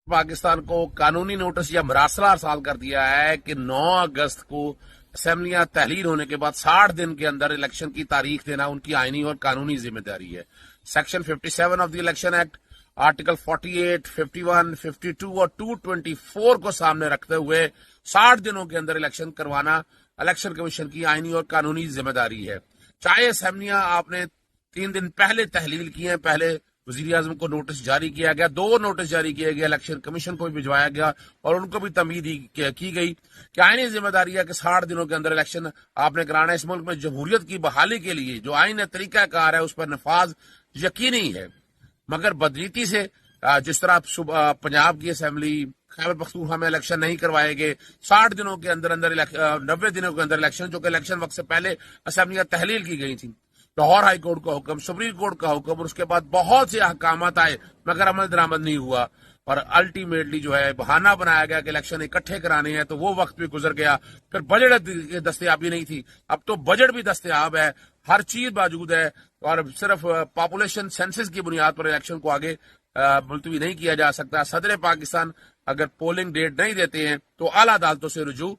پاکستان کو قانونی نوٹس یا مراسلہ ارسال کر دیا ہے کہ 9 اگست کو اسمبلیاں تحلیل ہونے کے بعد 60 دن کے اندر الیکشن کی تاریخ دینا ان کی آئینی اور قانونی ذمہ داری ہے۔ Section 57 of the election act, article 48، 51، 52 اور 224 کو سامنے رکھتے ہوئے 60 دنوں کے اندر الیکشن کروانا الیکشن کمیشن کی آئینی اور قانونی ذمہ داری ہے۔ چاہے اسمبلیاں آپ نے 3 دن پہلے تحلیل کی ہیں، پہلے وزیر اعظم کو نوٹس جاری کیا گیا، 2 نوٹس جاری کیے گئے، الیکشن کمیشن کو بھی بھجوایا گیا اور ان کو بھی تمید کی گئی کہ آئینی ذمہ داری ہے کہ 60 دنوں کے اندر الیکشن آپ نے کرانا ہے۔ اس ملک میں جمہوریت کی بحالی کے لیے جو آئین طریقہ کار ہے اس پر نفاذ یقینی ہے، مگر بدنیتی سے جس طرح پنجاب کی اسمبلی، خیبر پختونخوا میں الیکشن نہیں کروائے گئے، 60 دنوں کے اندر 90 دنوں کے اندر الیکشن، جو کہ الیکشن وقت سے پہلے اسمبلیاں تحلیل کی گئی تھیں، لاہور ہائی کورٹ کا حکم، سپریم کورٹ کا حکم اور اس کے بعد بہت سے احکامات آئے مگر عمل درآمد نہیں ہوا، اور الٹیمیٹلی جو ہے بہانہ بنایا گیا کہ الیکشن اکٹھے کرانے ہیں، تو وہ وقت بھی گزر گیا، پھر بجٹ دستیابی نہیں تھی، اب تو بجٹ بھی دستیاب ہے، ہر چیز موجود ہے، اور صرف پاپولیشن سینسس کی بنیاد پر الیکشن کو آگے ملتوی نہیں کیا جا سکتا۔ صدر پاکستان اگر پولنگ ڈیٹ نہیں دیتے ہیں تو اعلیٰ عدالتوں سے رجوع